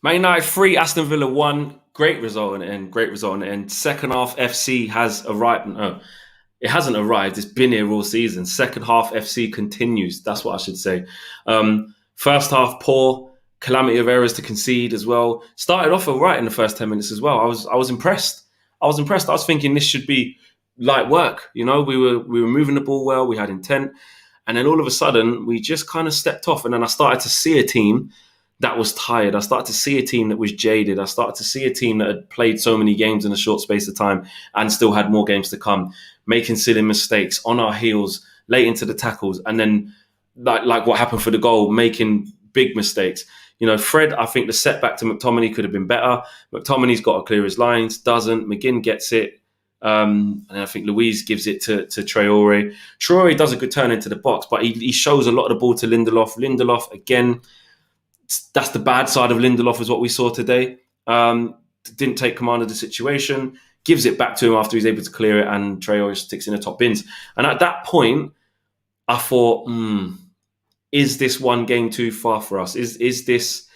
Man United 3, Aston Villa 1. Great result in the end. Great result in the end. Second half FC has arrived. No, it hasn't arrived. It's been here all season. Second half FC continues. That's what I should say. First half poor. Calamity of errors to concede as well. Started off all right in the first 10 minutes as well. I was impressed. I was impressed. I was thinking this should be light work. You know, we were moving the ball well. We had intent. And then all of a sudden, we just kind of stepped off. And then I started to see a team that was tired. I started to see a team that was jaded. I started to see a team that had played so many games in a short space of time and still had more games to come, making silly mistakes on our heels, late into the tackles, and then like what happened for the goal, making big mistakes. You know, Fred, I think the setback to McTominay could have been better. McTominay's got to clear his lines, doesn't. McGinn gets it. And I think Luiz gives it to Traore. Traore does a good turn into the box, but he shows a lot of the ball to Lindelof. Lindelof, again, that's the bad side of Lindelof, is what we saw today. Didn't take command of the situation, gives it back to him after he's able to clear it, and Traore sticks in the top bins. And at that point, I thought, is this one game too far for us? Is this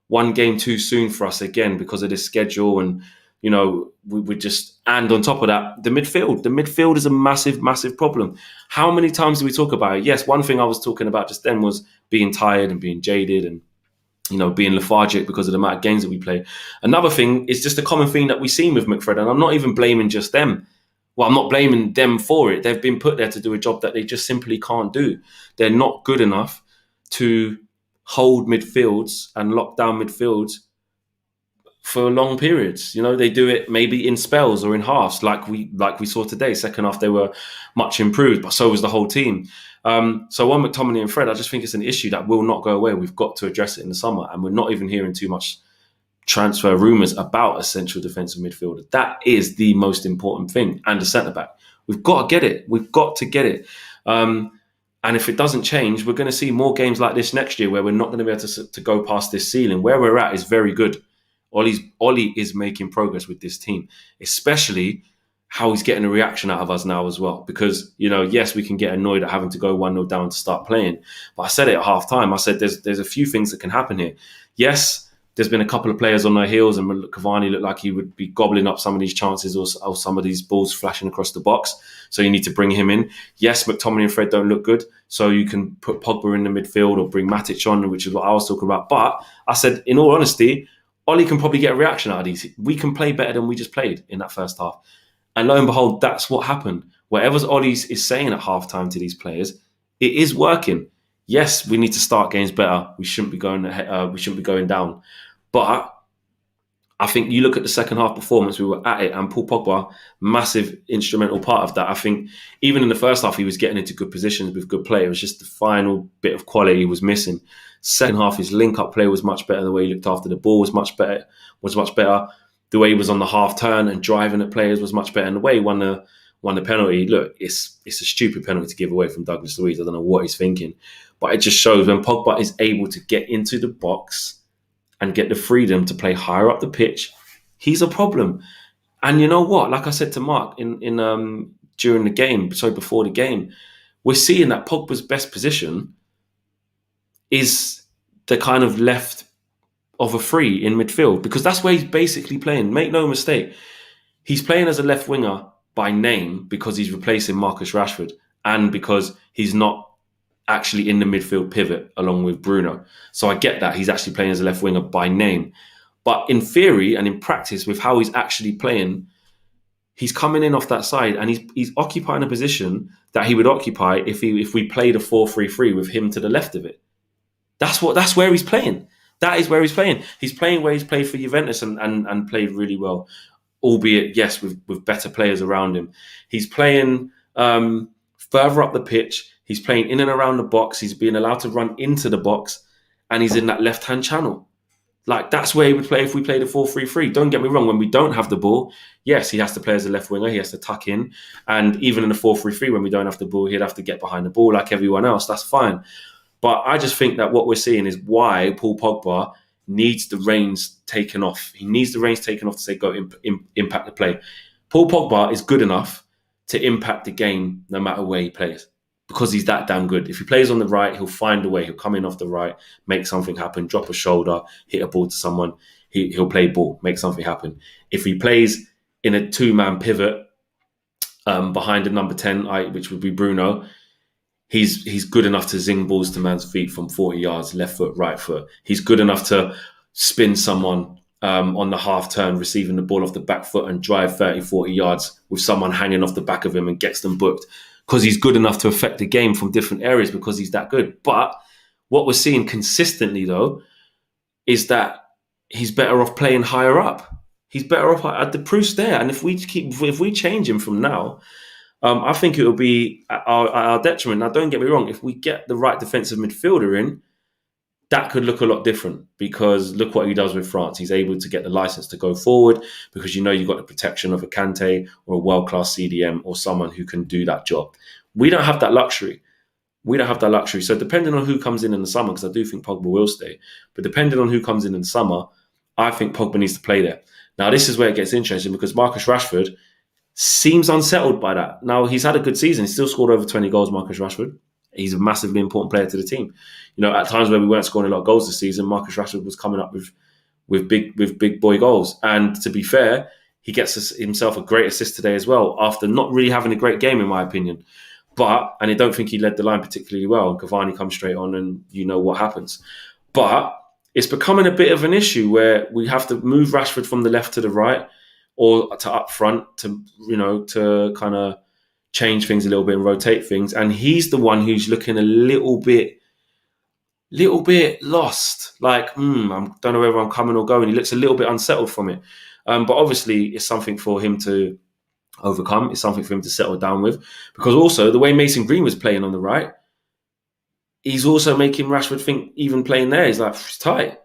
one game too soon for us again because of this schedule? And, you know, we just, and on top of that, the midfield. The midfield is a massive, massive problem. How many times do we talk about it? Yes, one thing I was talking about just then was being tired and being jaded and, you know, being lethargic because of the amount of games that we play. Another thing is just a common theme that we've seen with McFred, and I'm not even blaming just them. Well, I'm not blaming them for it. They've been put there to do a job that they just simply can't do. They're not good enough to hold midfields and lock down midfields for long periods. You know, they do it maybe in spells or in halves, like we saw today. Second half, they were much improved, but so was the whole team. So on McTominay and Fred, I just think it's an issue that will not go away. We've got to address it in the summer, and we're not even hearing too much transfer rumours about a central defensive midfielder. That is the most important thing, and a centre back. We've got to get it. We've got to get it. And if it doesn't change, we're going to see more games like this next year where we're not going to be able to go past this ceiling. Where we're at is very good. Ollie is making progress with this team, especially how he's getting a reaction out of us now as well. Because, you know, yes, we can get annoyed at having to go 1-0 down to start playing. But I said it at half time. I said there's a few things that can happen here. Yes, there's been a couple of players on their heels, and Cavani looked like he would be gobbling up some of these chances or some of these balls flashing across the box. So you need to bring him in. Yes, McTominay and Fred don't look good. So you can put Pogba in the midfield or bring Matic on, which is what I was talking about. But I said, in all honesty, Ollie can probably get a reaction out of these. We can play better than we just played in that first half. And lo and behold, that's what happened. Whatever Ollie is saying at halftime to these players, it is working. Yes, we need to start games better. We shouldn't be going ahead, we shouldn't be going down. But I think you look at the second half performance, we were at it, and Paul Pogba, massive instrumental part of that. I think even in the first half, he was getting into good positions with good play. It was just the final bit of quality he was missing. Second half, his link-up play was much better. The way he looked after the ball was much better. The way he was on the half turn and driving at players was much better. And the way he won the penalty, look, it's a stupid penalty to give away from Douglas Luiz. I don't know what he's thinking. But it just shows when Pogba is able to get into the box and get the freedom to play higher up the pitch, he's a problem. And you know what? Like I said to Mark in during the game, so before the game, we're seeing that Pogba's best position is the kind of left of a free in midfield, because that's where he's basically playing. Make no mistake, he's playing as a left winger by name because he's replacing Marcus Rashford and because he's not actually in the midfield pivot along with Bruno. So I get that he's actually playing as a left winger by name. But in theory and in practice, with how he's actually playing, he's coming in off that side and he's occupying a position that he would occupy if we played a 4-3-3 with him to the left of it. That's where he's playing. That is where he's playing. He's playing where he's played for Juventus and played really well, albeit, yes, with better players around him. He's playing further up the pitch. He's playing in and around the box. He's being allowed to run into the box, and he's in that left-hand channel. Like, that's where he would play if we played a 4-3-3. Don't get me wrong, when we don't have the ball, yes, he has to play as a left winger. He has to tuck in. And even in a 4-3-3, when we don't have the ball, he'd have to get behind the ball like everyone else. That's fine. But I just think that what we're seeing is why Paul Pogba needs the reins taken off. He needs the reins taken off to say, go impact the play. Paul Pogba is good enough to impact the game no matter where he plays. because he's that damn good. If he plays on the right, he'll find a way. He'll come in off the right, make something happen, drop a shoulder, hit a ball to someone. He'll play ball, make something happen. If he plays in a two-man pivot behind a number 10, which would be Bruno, he's good enough to zing balls to man's feet from 40 yards, left foot, right foot. He's good enough to spin someone on the half turn, receiving the ball off the back foot and drive 30, 40 yards with someone hanging off the back of him and gets them booked, because he's good enough to affect the game from different areas because he's that good. But what we're seeing consistently, though, is that he's better off playing higher up. He's better off at the proof's there. And if we change him from now, I think it will be at our detriment. Now, don't get me wrong. If we get the right defensive midfielder in, that could look a lot different, because look what he does with France. He's able to get the license to go forward because you've got the protection of a Kante or a world-class CDM or someone who can do that job. We don't have that luxury. So depending on who comes in the summer, because I do think Pogba will stay, but depending on who comes in the summer, I think Pogba needs to play there. Now, this is where it gets interesting, because Marcus Rashford seems unsettled by that. Now, he's had a good season. He's still scored over 20 goals, Marcus Rashford. He's a massively important player to the team. At times where we weren't scoring a lot of goals this season, Marcus Rashford was coming up with big boy goals. And to be fair, he gets himself a great assist today as well, after not really having a great game, in my opinion. And I don't think he led the line particularly well. And Cavani comes straight on, and you know what happens. But it's becoming a bit of an issue where we have to move Rashford from the left to the right, or to up front, to kind of change things a little bit and rotate things. And he's the one who's looking a little bit lost. Like, I don't know whether I'm coming or going. He looks a little bit unsettled from it. But obviously it's something for him to overcome. It's something for him to settle down with. Because also the way Mason Greenwood's playing on the right, he's also making Rashford think, even playing there, he's like, it's tight.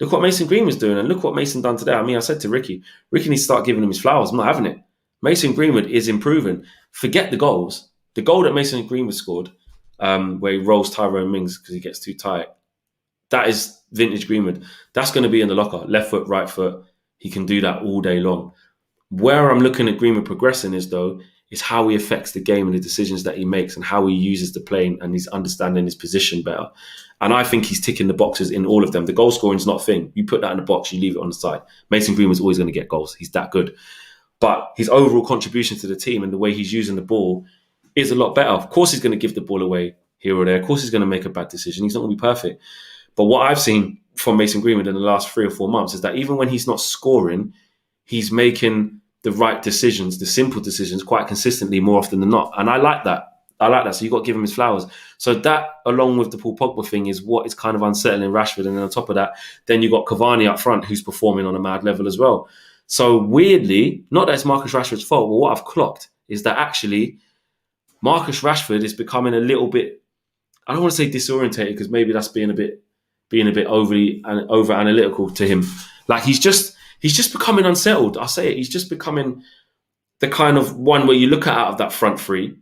Look what Mason Greenwood's doing, and look what Mason done today. I mean, I said to Ricky needs to start giving him his flowers. I'm not having it. Mason Greenwood is improving. Forget the goals. The goal that Mason Greenwood scored, where he rolls Tyrone Mings because he gets too tight, that is vintage Greenwood. That's going to be in the locker. Left foot, right foot. He can do that all day long. Where I'm looking at Greenwood progressing is how he affects the game and the decisions that he makes, and how he uses the play, and he's understanding his position better. And I think he's ticking the boxes in all of them. The goal scoring is not a thing. You put that in the box, you leave it on the side. Mason Greenwood's always going to get goals. He's that good. But his overall contribution to the team and the way he's using the ball is a lot better. Of course, he's going to give the ball away here or there. Of course, he's going to make a bad decision. He's not going to be perfect. But what I've seen from Mason Greenwood in the last 3 or 4 months is that even when he's not scoring, he's making the right decisions, the simple decisions, quite consistently more often than not. And I like that. So you've got to give him his flowers. So that, along with the Paul Pogba thing, is what is kind of unsettling Rashford. And then on top of that, then you've got Cavani up front, who's performing on a mad level as well. So weirdly, not that it's Marcus Rashford's fault, but what I've clocked is that actually Marcus Rashford is becoming a little bit, I don't want to say disorientated, because maybe that's being a bit over analytical to him. Like he's just becoming unsettled. I'll say it. He's just becoming the kind of one where you look at out of that front three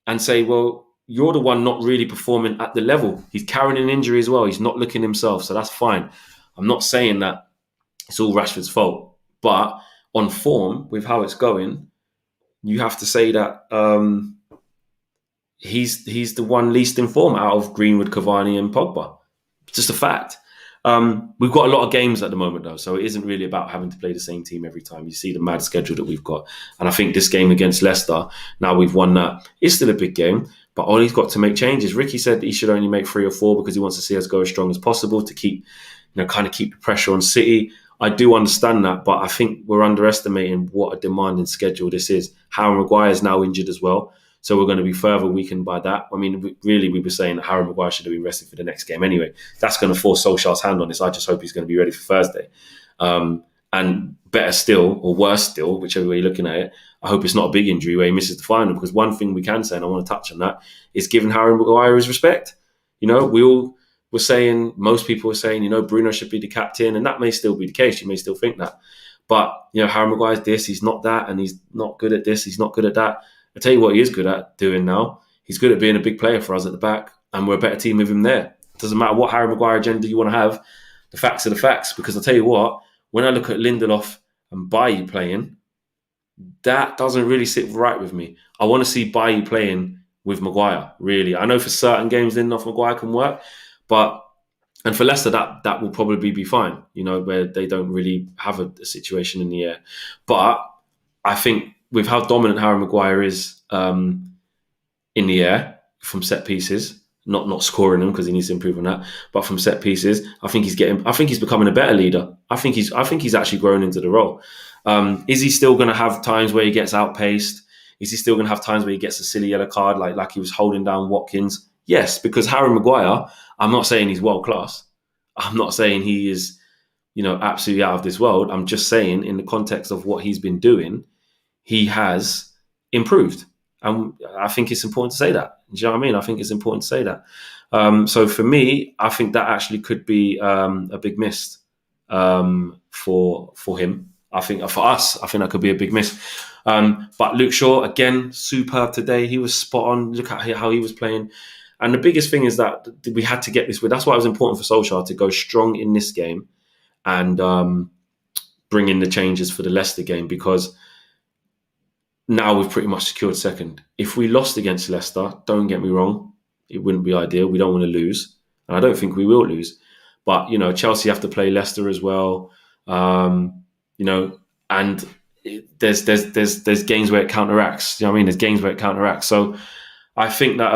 and say, well, you're the one not really performing at the level. He's carrying an injury as well. He's not looking himself. So that's fine. I'm not saying that it's all Rashford's fault. But on form, with how it's going, you have to say that he's the one least in form out of Greenwood, Cavani and Pogba. Just a fact. We've got a lot of games at the moment, though, so it isn't really about having to play the same team every time. You see the mad schedule that we've got. And I think this game against Leicester, now we've won that, it's still a big game, but Ollie's got to make changes. Ricky said that he should only make 3 or 4 because he wants to see us go as strong as possible to keep the pressure on City. I do understand that, but I think we're underestimating what a demanding schedule this is. Harry Maguire is now injured as well, so we're going to be further weakened by that. I mean, we were saying that Harry Maguire should have been rested for the next game anyway. That's going to force Solskjaer's hand on this. I just hope he's going to be ready for Thursday. And better still, or worse still, whichever way you're looking at it, I hope it's not a big injury where he misses the final, because one thing we can say, and I want to touch on that, is giving Harry Maguire his respect. Most people were saying, Bruno should be the captain, and that may still be the case. You may still think that. But, Harry Maguire's this, he's not that, and he's not good at this, he's not good at that. I tell you what he is good at doing now. He's good at being a big player for us at the back, and we're a better team with him there. It doesn't matter what Harry Maguire agenda you want to have, the facts are the facts. Because I'll tell you what, when I look at Lindelof and Bailly playing, that doesn't really sit right with me. I want to see Bailly playing with Maguire, really. I know for certain games, Lindelof Maguire can work, but and for Leicester, that will probably be fine, where they don't really have a situation in the air. But I think with how dominant Harry Maguire is in the air from set pieces, not scoring them because he needs to improve on that, but from set pieces, I think he's becoming a better leader. I think he's actually grown into the role. Is he still going to have times where he gets outpaced? Is he still going to have times where he gets a silly yellow card like he was holding down Watkins? Yes, because Harry Maguire, I'm not saying he's world class. I'm not saying he is, absolutely out of this world. I'm just saying in the context of what he's been doing, he has improved. And I think it's important to say that. Do you know what I mean? I think it's important to say that. So for me, I think that actually could be a big miss for him. I think for us, I think that could be a big miss. But Luke Shaw, again, superb today. He was spot on. Look at how he was playing. And the biggest thing is that we had to get this. That's why it was important for Solskjaer to go strong in this game and bring in the changes for the Leicester game, because now we've pretty much secured second. If we lost against Leicester, don't get me wrong, it wouldn't be ideal. We don't want to lose. And I don't think we will lose. But, Chelsea have to play Leicester as well. And there's games where it counteracts. You know what I mean? There's games where it counteracts. So I think that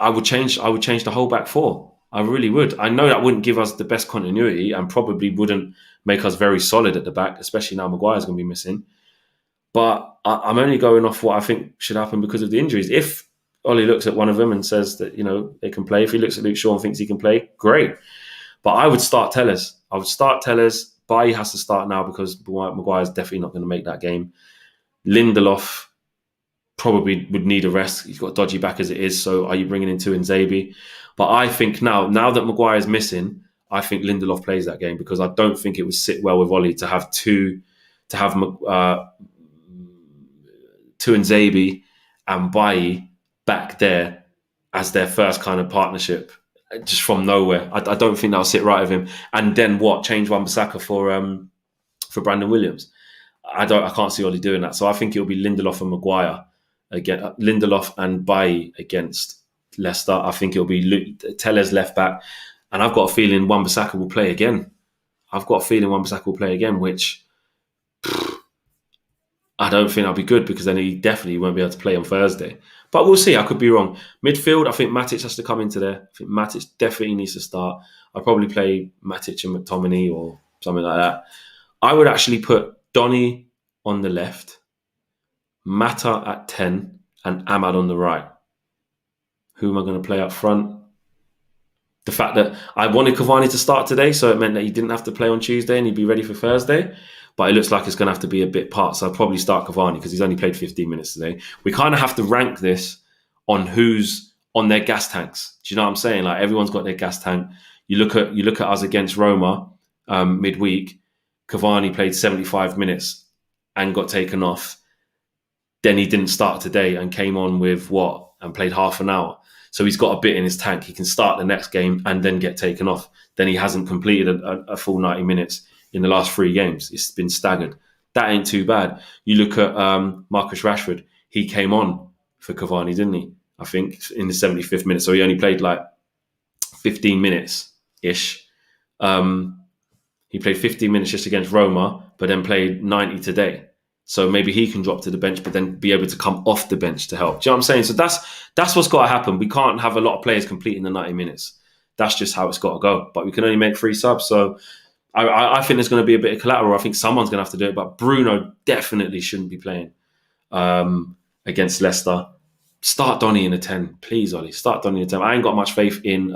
I would change the whole back four. I really would. I know that wouldn't give us the best continuity and probably wouldn't make us very solid at the back, especially now Maguire's going to be missing. But I'm only going off what I think should happen because of the injuries. If Ollie looks at one of them and says that, they can play, if he looks at Luke Shaw and thinks he can play, great. But I would start Tellers. Bailly has to start now because Maguire's definitely not going to make that game. Lindelof probably would need a rest. He's got a dodgy back as it is. So are you bringing in Nzebe? But I think now that Maguire is missing, I think Lindelof plays that game, because I don't think it would sit well with Ollie to have Nzebe and Bailly back there as their first kind of partnership, just from nowhere. I don't think that'll sit right with him. And then change Wan-Bissaka for Brandon Williams? I can't see Ollie doing that. So I think it'll be Lindelof and Maguire again. Lindelof and Bailly against Leicester. I think it'll be Tellez left back, and I've got a feeling Wan-Bissaka will play again. Which I don't think that'll be good, because then he definitely won't be able to play on Thursday. But we'll see. I could be wrong. Midfield, I think Matic has to come into there. I think Matic definitely needs to start. I'll probably play Matic and McTominay or something like that. I would actually put Donny on the left, Mata at 10, and Ahmad on the right. Who am I going to play up front? The fact that I wanted Cavani to start today, so it meant that he didn't have to play on Tuesday and he'd be ready for Thursday. But it looks like it's going to have to be a bit part. So I'll probably start Cavani because he's only played 15 minutes today. We kind of have to rank this on who's on their gas tanks. Do you know what I'm saying? Like, everyone's got their gas tank. You look at us against Roma midweek. Cavani played 75 minutes and got taken off. Then he didn't start today and came on with and played half an hour. So he's got a bit in his tank. He can start the next game and then get taken off. Then he hasn't completed a full 90 minutes in the last 3 games. It's been staggered. That ain't too bad. You look at Marcus Rashford. He came on for Cavani, didn't he? I think in the 75th minute. So he only played like 15 minutes-ish. He played 15 minutes just against Roma, but then played 90 today. So maybe he can drop to the bench, but then be able to come off the bench to help. Do you know what I'm saying? So that's what's got to happen. We can't have a lot of players completing the 90 minutes. That's just how it's got to go. But we can only make 3 subs. So I think there's going to be a bit of collateral. I think someone's going to have to do it. But Bruno definitely shouldn't be playing against Leicester. Start Donny in a 10. Please, Ollie. Start Donny in a 10. I ain't got much faith in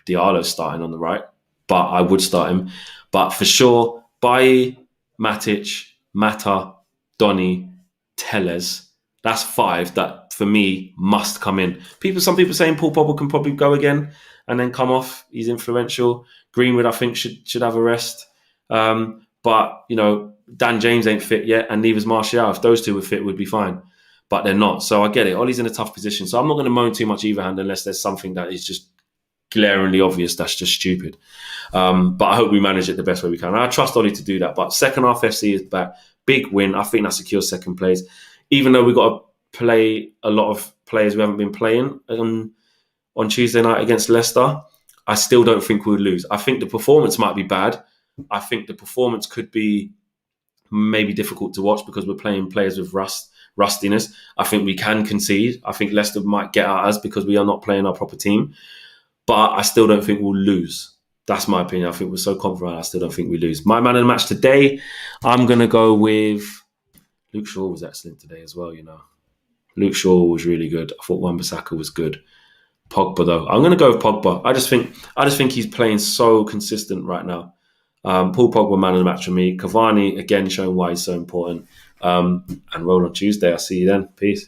Diallo starting on the right, but I would start him. But for sure, Bailly, Matic, Mata, Donny, Tellez. That's 5 that, for me, must come in. Some people saying Paul Pogba can probably go again and then come off. He's influential. Greenwood, I think, should have a rest. But, Dan James ain't fit yet, and neither's Martial. If those two were fit, would be fine. But they're not. So I get it. Ollie's in a tough position. So I'm not going to moan too much either hand unless there's something that is just glaringly obvious that's just stupid. But I hope we manage it the best way we can. I trust Ollie to do that. But second half FC is back. Big win. I think that secures second place. Even though we got play a lot of players who haven't been playing on Tuesday night against Leicester, I still don't think we'll lose. I think the performance might be bad. I think the performance could be maybe difficult to watch because we're playing players with rustiness. I think we can concede. I think Leicester might get at us because we are not playing our proper team. But I still don't think we'll lose. That's my opinion. I think we're so confident. I still don't think we lose. My man of the match today, I'm going to go with Luke Shaw. Was excellent today as well, Luke Shaw was really good. I thought Wan-Bissaka was good. Pogba, though. I'm going to go with Pogba. I just think he's playing so consistent right now. Paul Pogba, man of the match for me. Cavani, again, showing why he's so important. And roll on Tuesday. I'll see you then. Peace.